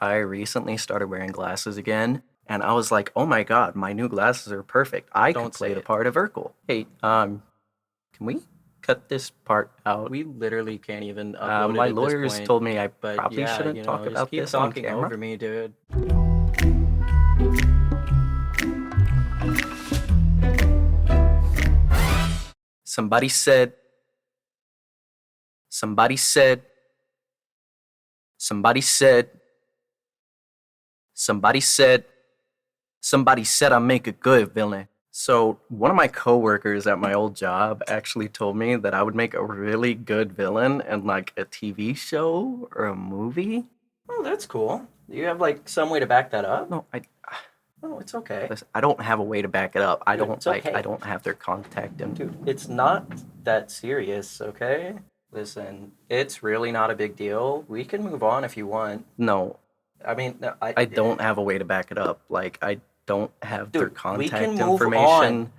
I recently started wearing glasses again, and I was like, oh my god, my new glasses are perfect. I could Don't play say the it. part of Urkel. Hey, can we cut this part out? We literally can't even upload My it at this lawyers point. told me I But probably yeah, shouldn't talk just about keep this on talking camera. over me, dude. Somebody said, somebody said, somebody said, somebody said, somebody said I make a good villain. So one of my coworkers at my old job actually told me that I would make a really good villain in like a TV show or a movie. Oh, that's cool. You have like some way to back that up? No, Oh, it's okay. listen, I don't have a way to back it up. Dude, it's okay. I don't have their contact info. Dude, it's not that serious, okay? Listen, it's really not a big deal. We can move on if you want. No, I mean, no, I don't have a way to back it up. Like I don't have their Dude, we can contact move information. on.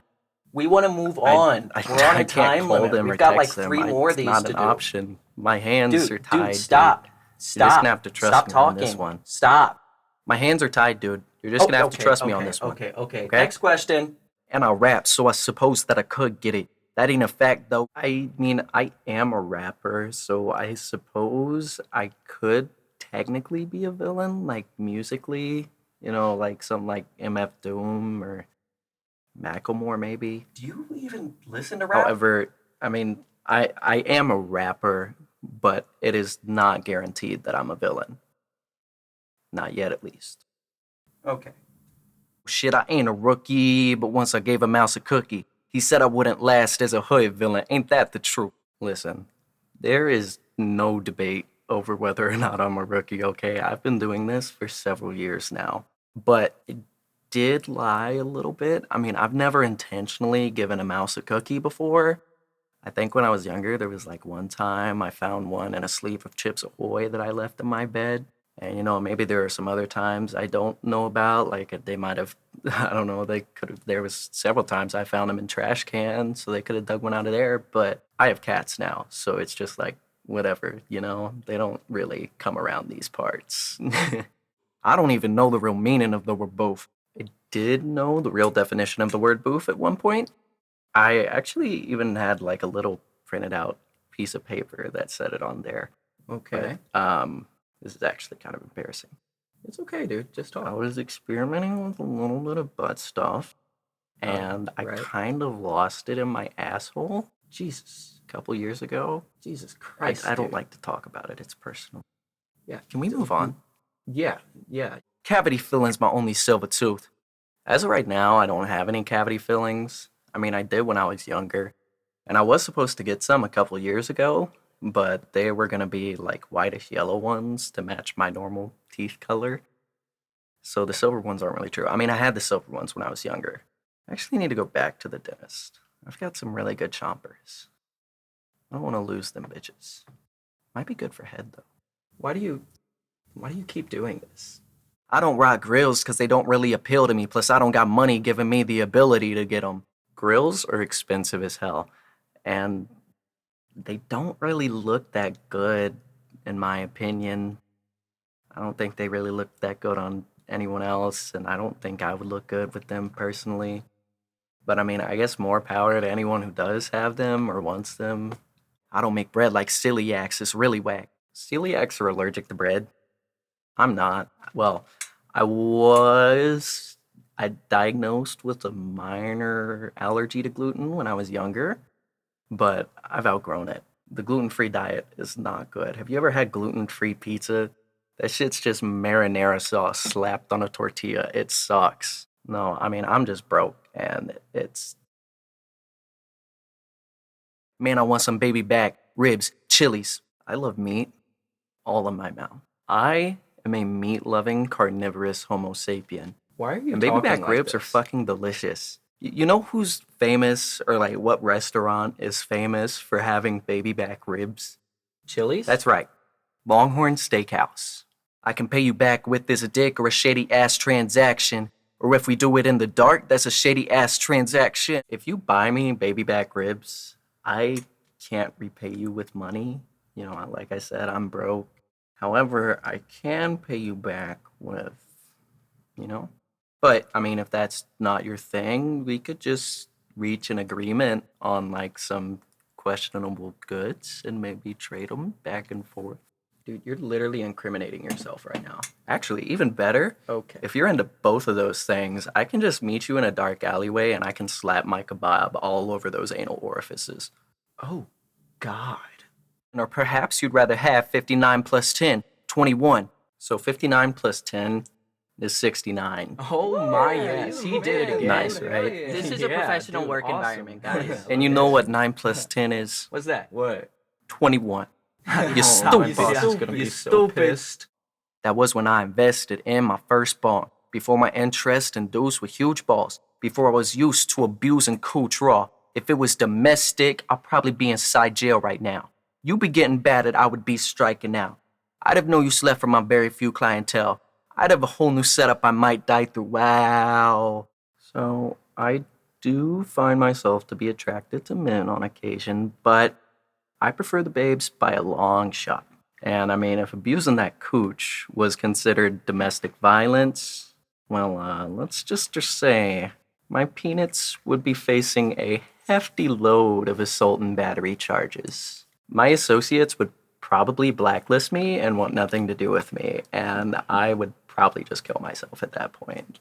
We want to move on. We're on a I can't time call limit. them or We've got like text them. 3 more of It's these not to an do. option. My hands are tied. Dude, stop. Dude. Stop. You're just gonna have to trust Stop me talking. on this one. Stop. My hands are tied, dude. You're just gonna have to trust me on this one. Okay. Next question. And I rap, so I suppose that I could get it. That ain't a fact, though. I mean, I am a rapper, so I suppose I could technically be a villain, like musically. You know, like something like MF Doom or Macklemore, maybe. Do you even listen to rap? However, I mean, I am a rapper, but it is not guaranteed that I'm a villain. Not yet, at least. Okay. Shit, I ain't a rookie, but once I gave a mouse a cookie, he said I wouldn't last as a hood villain. Ain't that the truth? Listen, there is no debate over whether or not I'm a rookie, okay? I've been doing this for several years now. But it did lie a little bit. I mean, I've never intentionally given a mouse a cookie before. I think when I was younger, there was like one time I found one in a sleeve of Chips Ahoy that I left in my bed. And maybe there are some other times I don't know about. Like they might have, I don't know, they could have, there was several times I found them in trash cans, so they could have dug one out of there. But I have cats now, so it's just like, whatever, they don't really come around these parts. I don't even know the real meaning of the word boof. I did know the real definition of the word boof at one point. I actually even had like a little printed out piece of paper that said it on there. Okay. But, this is actually kind of embarrassing. It's okay, dude. Just talk. I was experimenting with a little bit of butt stuff, and I kind of lost it in my asshole. Jesus, a couple years ago. Jesus Christ. I don't like to talk about it. It's personal. Yeah. Can we move on? Yeah. Cavity filling's my only silver tooth. As of right now, I don't have any cavity fillings. I mean, I did when I was younger, and I was supposed to get some a couple years ago, but they were going to be like whitish yellow ones to match my normal teeth color. So the silver ones aren't really true. I mean, I had the silver ones when I was younger. I actually need to go back to the dentist. I've got some really good chompers. I don't want to lose them bitches. Might be good for head though. Why do you keep doing this? I don't rock grills because they don't really appeal to me. Plus, I don't got money giving me the ability to get them. Grills are expensive as hell. And they don't really look that good, in my opinion. I don't think they really look that good on anyone else, and I don't think I would look good with them personally. But I mean, I guess more power to anyone who does have them or wants them. I don't make bread like celiacs. It's really whack. Celiacs are allergic to bread. I'm not. Well, I diagnosed with a minor allergy to gluten when I was younger, but I've outgrown it. The gluten-free diet is not good. Have you ever had gluten-free pizza? That shit's just marinara sauce slapped on a tortilla. It sucks. No, I mean, I'm just broke, and it's... Man, I want some baby back, ribs, chilies. I love meat, all in my mouth. I am a meat-loving carnivorous homo sapien. Why are you And baby talking back like ribs are this? fucking delicious. You know who's famous, or like what restaurant is famous for having baby back ribs? Chili's? That's right, Longhorn Steakhouse. I can pay you back with this a dick or a shady ass transaction. Or if we do it in the dark, that's a shady ass transaction. If you buy me baby back ribs, I can't repay you with money. Like I said, I'm broke. However, I can pay you back with, you know? But, I mean, if that's not your thing, we could just reach an agreement on, like, some questionable goods and maybe trade them back and forth. Dude, you're literally incriminating yourself right now. Actually, even better, Okay. if you're into both of those things, I can just meet you in a dark alleyway and I can slap my kebab all over those anal orifices. Oh, God. Or perhaps you'd rather have 59 plus 10, 21. So 59 plus 10 is 69. Oh my, yes. He did it again. Nice, right? This is a professional work environment, guys. And you know what 9 plus 10 is? What's that? What? 21. Oh, You stupid. boss is Gonna be you so stupid. pissed. That was when I invested in my first bond. Before my interest in dudes with huge balls. Before I was used to abusing cooch raw. If it was domestic, I'd probably be inside jail right now. You be getting battered, I would be striking out. I'd have no use left for my very few clientele. I'd have a whole new setup I might die through. Wow. So I do find myself to be attracted to men on occasion, but I prefer the babes by a long shot. And I mean, if abusing that cooch was considered domestic violence, well, let's just say my peanuts would be facing a hefty load of assault and battery charges. My associates would probably blacklist me and want nothing to do with me, and I would probably just kill myself at that point.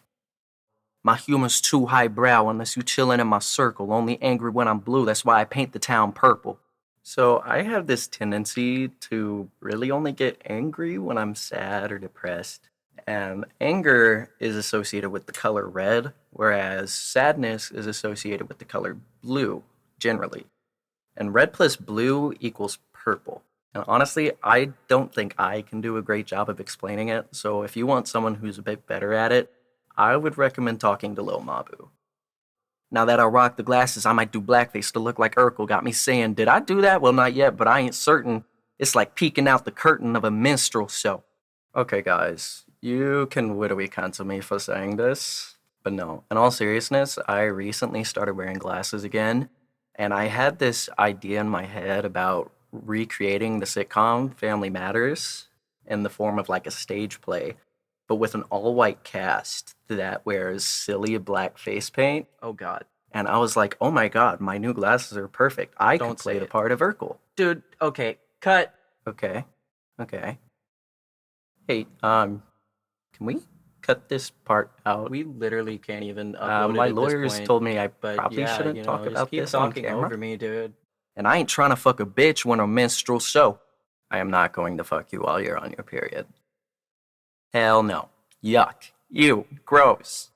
My humor's too highbrow unless you chillin' in my circle, only angry when I'm blue, that's why I paint the town purple. So I have this tendency to really only get angry when I'm sad or depressed. And anger is associated with the color red, whereas sadness is associated with the color blue, generally. And red plus blue equals purple. And honestly, I don't think I can do a great job of explaining it, so if you want someone who's a bit better at it, I would recommend talking to Lil Mabu. Now that I rock the glasses, I might do blackface to look like Urkel. Got me saying, did I do that? Well, not yet, but I ain't certain. It's like peeking out the curtain of a minstrel show. Okay, guys, you can witawwy cancel me for saying this, but no. In all seriousness, I recently started wearing glasses again, and I had this idea in my head about recreating the sitcom Family Matters in the form of like a stage play, but with an all-white cast that wears silly black face paint. Oh, God. And I was like, oh my god, my new glasses are perfect. I Don't can play say the it. part of Urkel. Dude, okay, cut. Okay. Hey, can we cut this part out? We literally can't even upload My it at this lawyers point, told me I but probably yeah, shouldn't you know, talk just about keep this on talking camera. over me, dude. And I ain't trying to fuck a bitch when a minstrel show. I am not going to fuck you while you're on your period. Hell no. Yuck. Ew. Gross.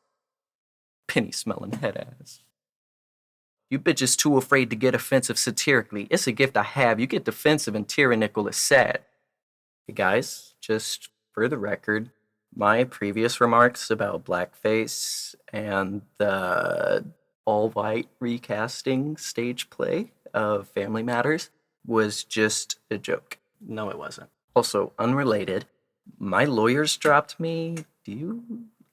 Penny smelling head ass. You bitches too afraid to get offensive satirically. It's a gift I have. You get defensive and tyrannical is sad. Hey guys, just for the record, my previous remarks about blackface and the all-white recasting stage play of Family Matters was just a joke. No, it wasn't. Also, unrelated, my lawyers dropped me.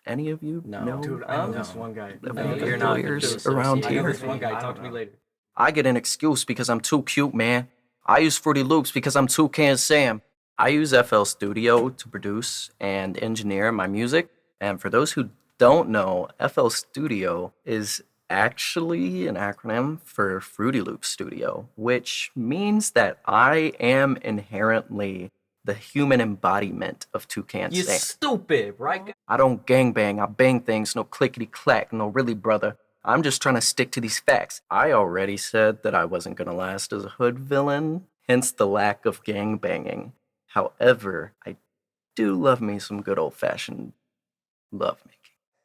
Any of you No. know? Dude, I know this one guy. No, No, the you're not lawyers the around I know here. this one guy. Talk to me later. I get an excuse because I'm too cute, man. I use Fruity Loops because I'm too Sam. I use FL Studio to produce and engineer my music. And for those who don't know, FL Studio is actually an acronym for Fruity Loops Studio, which means that I am inherently the human embodiment of Toucan You Sam. stupid, right? I don't gangbang, I bang things, no clickety-clack, no really, brother. I'm just trying to stick to these facts. I already said that I wasn't gonna last as a hood villain, hence the lack of gangbanging. However, I do love me some good old-fashioned lovemaking.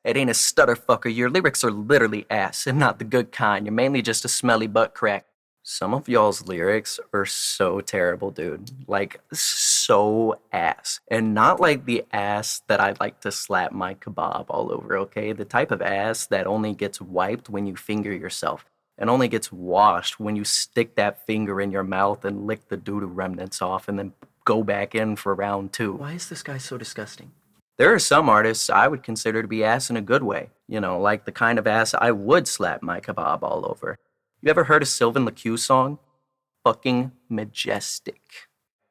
It ain't a stutter fucker, your lyrics are literally ass, and not the good kind. You're mainly just a smelly butt crack. Some of y'all's lyrics are so terrible, dude. Like, so ass. And not like the ass that I like to slap my kebab all over, okay? The type of ass that only gets wiped when you finger yourself, and only gets washed when you stick that finger in your mouth and lick the doo-doo remnants off and then go back in for round two. Why is this guy so disgusting? There are some artists I would consider to be ass in a good way. You know, like the kind of ass I would slap my kebab all over. You ever heard a Sylvan LaCue song? Fucking majestic.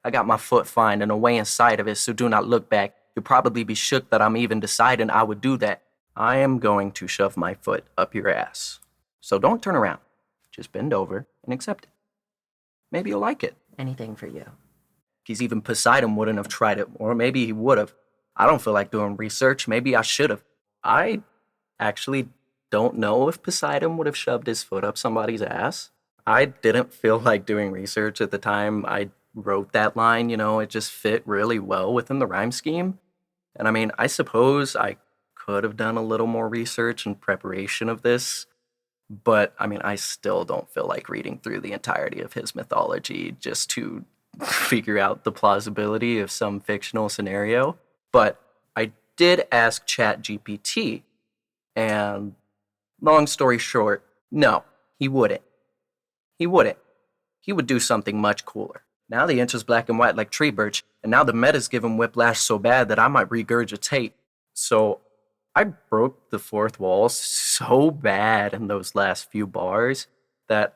I got my foot fine and away inside of it, so do not look back. You'll probably be shook that I'm even deciding I would do that. I am going to shove my foot up your ass. So don't turn around. Just bend over and accept it. Maybe you'll like it. Anything for you. Because even Poseidon wouldn't have tried it, or maybe he would have. I don't feel like doing research. Maybe I should have. I actually don't know if Poseidon would have shoved his foot up somebody's ass. I didn't feel like doing research at the time I wrote that line, it just fit really well within the rhyme scheme. And I mean, I suppose I could have done a little more research in preparation of this, but I mean, I still don't feel like reading through the entirety of his mythology just to figure out the plausibility of some fictional scenario. But I did ask ChatGPT, and long story short, no, he wouldn't. He wouldn't. He would do something much cooler. Now the answer's black and white like tree birch, and now the meta's giving whiplash so bad that I might regurgitate. So I broke the fourth wall so bad in those last few bars that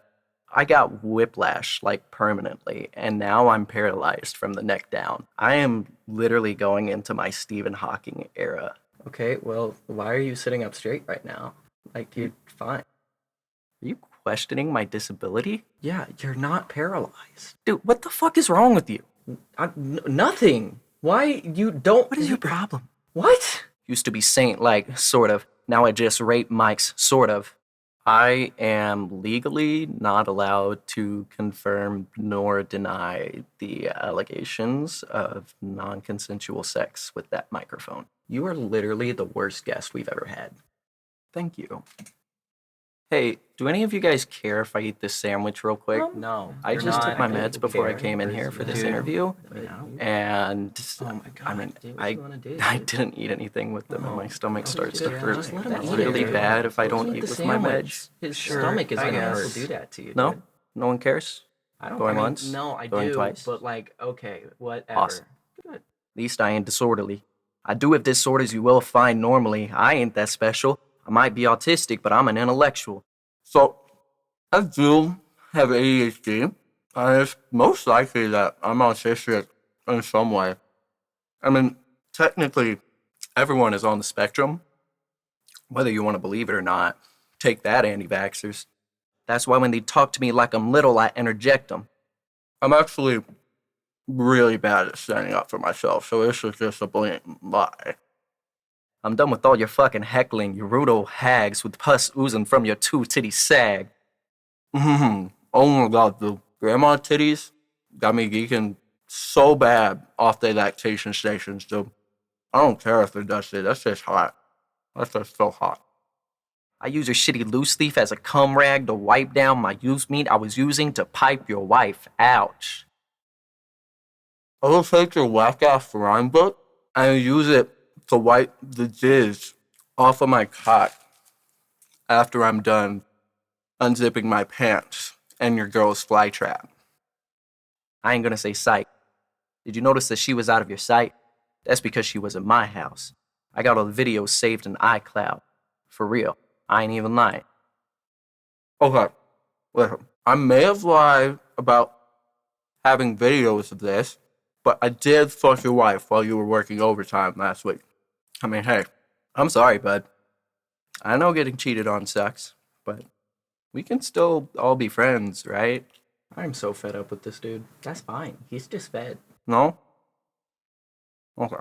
I got whiplash like permanently, and now I'm paralyzed from the neck down. I am literally going into my Stephen Hawking era. Okay, well, why are you sitting up straight right now? Like, you're fine. Are you questioning my disability? Yeah, you're not paralyzed. Dude, what the fuck is wrong with you? Nothing. Why you don't... What is your problem? What? Used to be saint-like, sort of. Now I just rape mics, sort of. I am legally not allowed to confirm nor deny the allegations of non-consensual sex with that microphone. You are literally the worst guest we've ever had. Thank you. Hey, do any of you guys care if I eat this sandwich real quick? No. I just took my meds before I came in here for this interview, and Oh my God, I mean, dude, what I you wanna do, I dude? didn't eat anything with them, and my stomach starts to Yeah, hurt just let him eat really it. bad if I don't Eat eat the with my sandwich. meds. His Sure, stomach is I gonna hurt guess. to do that to you. No, dude. no one cares. I don't. Going I mean, once, No, I going do. twice. But like, okay, whatever. Awesome. At least I ain't disorderly. I do have disorders you will find normally. I ain't that special. I might be autistic, but I'm an intellectual. So, I do have ADHD. It's most likely that I'm autistic in some way. I mean, technically, everyone is on the spectrum. Whether you want to believe it or not, take that, anti-vaxxers. That's why when they talk to me like I'm little, I interject them. I'm actually really bad at standing up for myself, so this is just a blatant lie. I'm done with all your fucking heckling, you rude old hags with pus oozing from your two-titty sag. Oh my God, the grandma titties got me geeking so bad off their lactation stations, dude. I don't care if they're dusty, that's just hot. That's just so hot. I use your shitty loose leaf as a cum rag to wipe down my used meat I was using to pipe your wife. Ouch. I will take your whack-ass rhyme book and use it to wipe the jizz off of my cock after I'm done unzipping my pants and your girl's fly trap. I ain't gonna say psych. Did you notice that she was out of your sight? That's because she was in my house. I got all the videos saved in iCloud. For real. I ain't even lying. Okay, listen. I may have lied about having videos of this, but I did fuck your wife while you were working overtime last week. I mean, hey, I'm sorry, bud. I know getting cheated on sucks, but we can still all be friends, right? I'm so fed up with this dude. That's fine. He's just fed. No? Okay.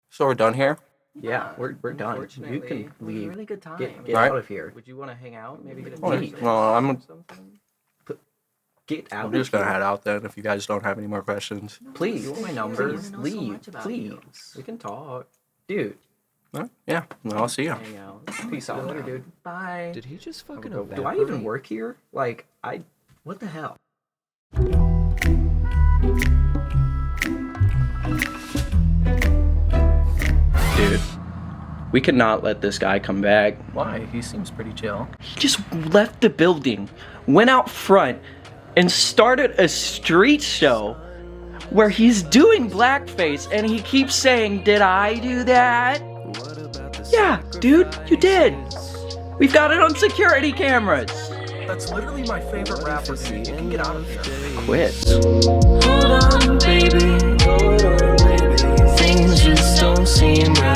So we're done here? Yeah, we're done. You Unfortunately, can it was a leave. really good time. Get Right. out of here. Would you want to hang out? Maybe get a Oh, drink no, or I'm something? Get out I'm of just gonna here. head out then if you guys don't have any more questions. Please, You want my number. number? I wanna know so Leave. much about Please. you. We can talk. Dude, Yeah, well, I'll see you. hang out. Peace out, Later, now. dude. Bye. Did he just fucking Do I even work here? Like, what the hell? Dude, we cannot let this guy come back. Why? He seems pretty chill. He just left the building, went out front, and started a street show where he's doing blackface, and he keeps saying, "Did I do that?" Yeah, dude, you did. We've got it on security cameras. That's literally my favorite rapper, dude. You can get out of here. Quit. Hold on, baby. Things just don't seem right.